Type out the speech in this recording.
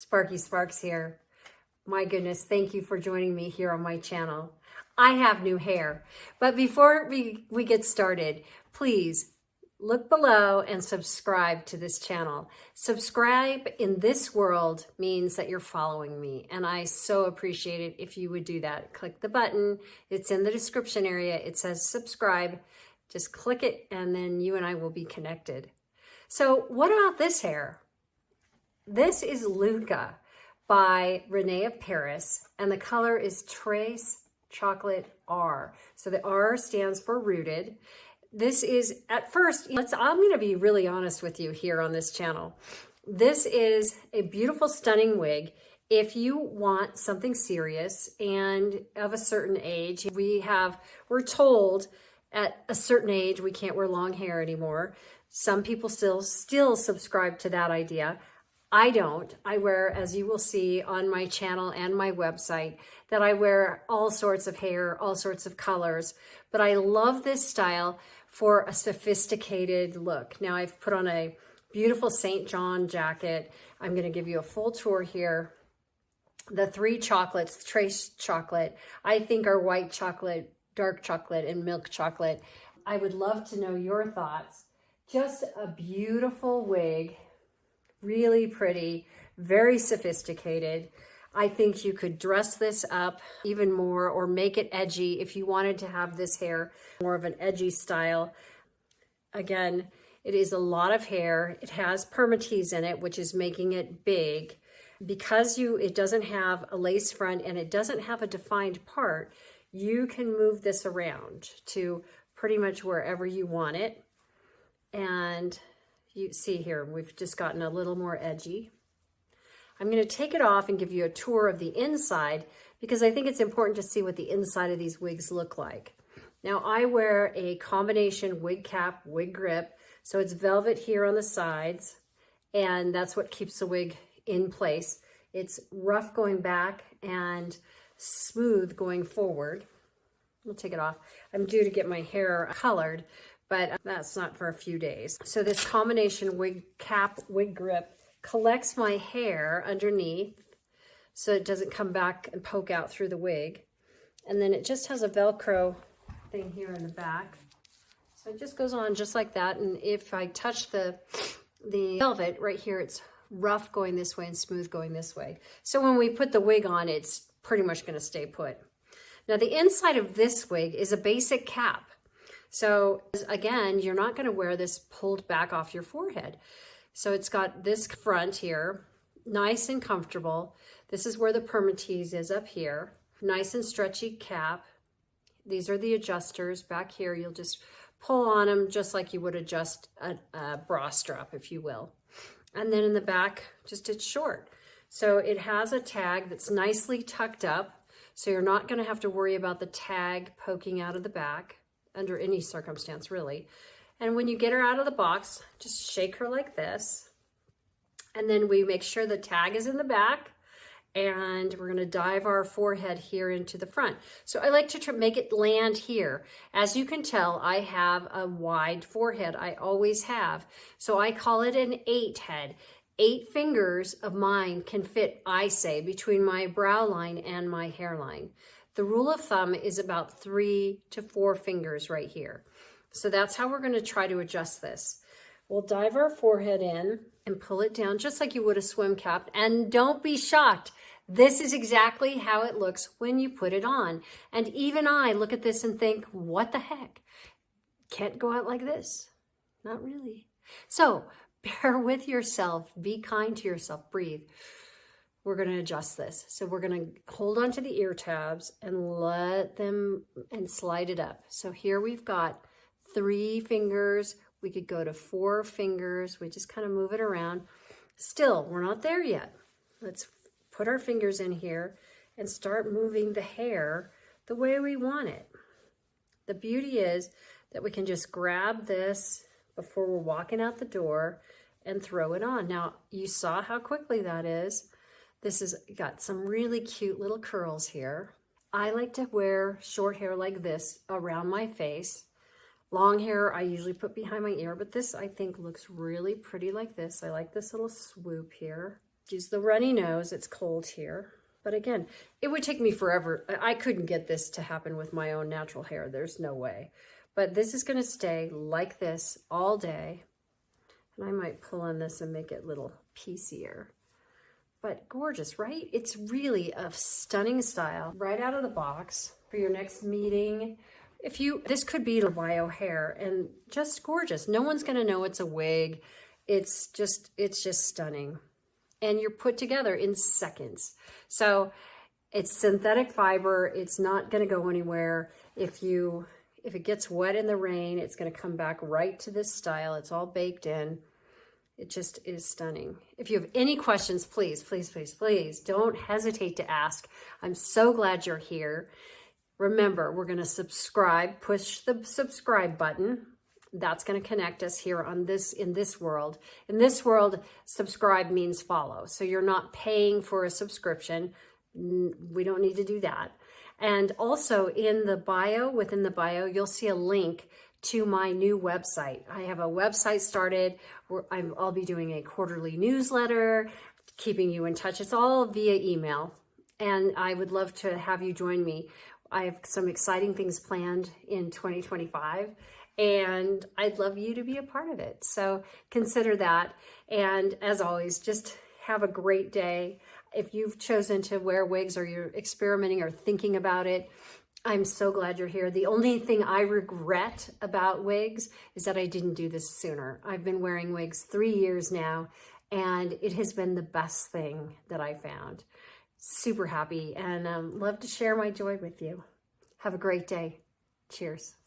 Sparky Sparks here. My goodness, thank you for joining me here on my channel. I have new hair, but before we get started, please look below and subscribe to this channel. Subscribe in this world means that you're following me, and I so appreciate it if you would do that. Click the button. It's in the description area. It says subscribe. Just click it, and then you and I will be connected. So what about this hair? This is Luca by Rene of Paris, and the color is Trace Chocolate R. So the R stands for rooted. This is, at first, I'm going to be really honest with you here on this channel. This is a beautiful, stunning wig. If you want something serious and of a certain age, we're told at a certain age we can't wear long hair anymore. Some people still subscribe to that idea. I don't. I wear, as you will see on my channel and my website, that I wear all sorts of hair, all sorts of colors, but I love this style for a sophisticated look. Now I've put on a beautiful St. John jacket. I'm going to give you a full tour here. The three chocolates, Trace chocolate, I think are white chocolate, dark chocolate, and milk chocolate. I would love to know your thoughts. Just a beautiful wig. Really pretty, very sophisticated. I think you could dress this up even more or make it edgy if you wanted to have this hair more of an edgy style. Again, it is a lot of hair. It has permatease in it, which is making it big. Because it doesn't have a lace front and it doesn't have a defined part, you can move this around to pretty much wherever you want it. And you see here, we've just gotten a little more edgy. I'm going to take it off and give you a tour of the inside because I think it's important to see what the inside of these wigs look like. Now I wear a combination wig cap, wig grip, so it's velvet here on the sides, and that's what keeps the wig in place. It's rough going back and smooth going forward. We'll take it off. I'm due to get my hair colored, but that's not for a few days. So this combination wig cap, wig grip collects my hair underneath so it doesn't come back and poke out through the wig. And then it just has a Velcro thing here in the back. So it just goes on just like that. And if I touch the velvet right here, it's rough going this way and smooth going this way. So when we put the wig on, it's pretty much gonna stay put. Now the inside of this wig is a basic cap. So again, you're not going to wear this pulled back off your forehead. So it's got this front here, nice and comfortable. This is where the permatease is up here. Nice and stretchy cap. These are the adjusters back here. You'll just pull on them just like you would adjust a bra strap, if you will. And then in the back, just it's short. So it has a tag that's nicely tucked up. So you're not going to have to worry about the tag poking out of the back under any circumstance, really. And when you get her out of the box, just shake her like this. And then we make sure the tag is in the back, and we're gonna dive our forehead here into the front. So I like to make it land here. As you can tell, I have a wide forehead. I always have. So I call it an 8 head. 8 fingers of mine can fit, I say, between my brow line and my hairline. The rule of thumb is about 3 to 4 fingers right here. So that's how we're going to try to adjust this. We'll dive our forehead in and pull it down just like you would a swim cap. And don't be shocked. This is exactly how it looks when you put it on. And even I look at this and think, what the heck? Can't go out like this. Not really. So bear with yourself. Be kind to yourself. Breathe. We're going to adjust this. So we're going to hold on to the ear tabs and let them and slide it up. So here we've got 3 fingers. We could go to 4 fingers. We just kind of move it around. Still, we're not there yet. Let's put our fingers in here and start moving the hair the way we want it. The beauty is that we can just grab this before we're walking out the door and throw it on. Now, you saw how quickly that is. This has got some really cute little curls here. I like to wear short hair like this around my face. Long hair I usually put behind my ear, but this I think looks really pretty like this. I like this little swoop here. use the runny nose. It's cold here. But again, it would take me forever. I couldn't get this to happen with my own natural hair. There's no way. But this is going to stay like this all day. And I might pull on this and make it a little piecier. But gorgeous, right? It's really a stunning style right out of the box for your next meeting. This could be a bio hair and just gorgeous. No one's going to know it's a wig. It's just stunning. And you're put together in seconds. So it's synthetic fiber. It's not going to go anywhere. If it gets wet in the rain, it's going to come back right to this style. It's all baked in. It just is stunning. If you have any questions, please, please, please, please don't hesitate to ask. I'm so glad you're here. Remember, we're going to subscribe, push the subscribe button. That's going to connect us here in this world. In this world, subscribe means follow. So you're not paying for a subscription. We don't need to do that. And also within the bio, you'll see a link to my new website. I have a website started where I'll be doing a quarterly newsletter, keeping you in touch. It's all via email. And I would love to have you join me. I have some exciting things planned in 2025. And I'd love you to be a part of it. So consider that. And as always, just have a great day. If you've chosen to wear wigs or you're experimenting or thinking about it, I'm so glad you're here. The only thing I regret about wigs is that I didn't do this sooner. I've been wearing wigs 3 years now, and it has been the best thing that I found. Super happy and love to share my joy with you. Have a great day. Cheers.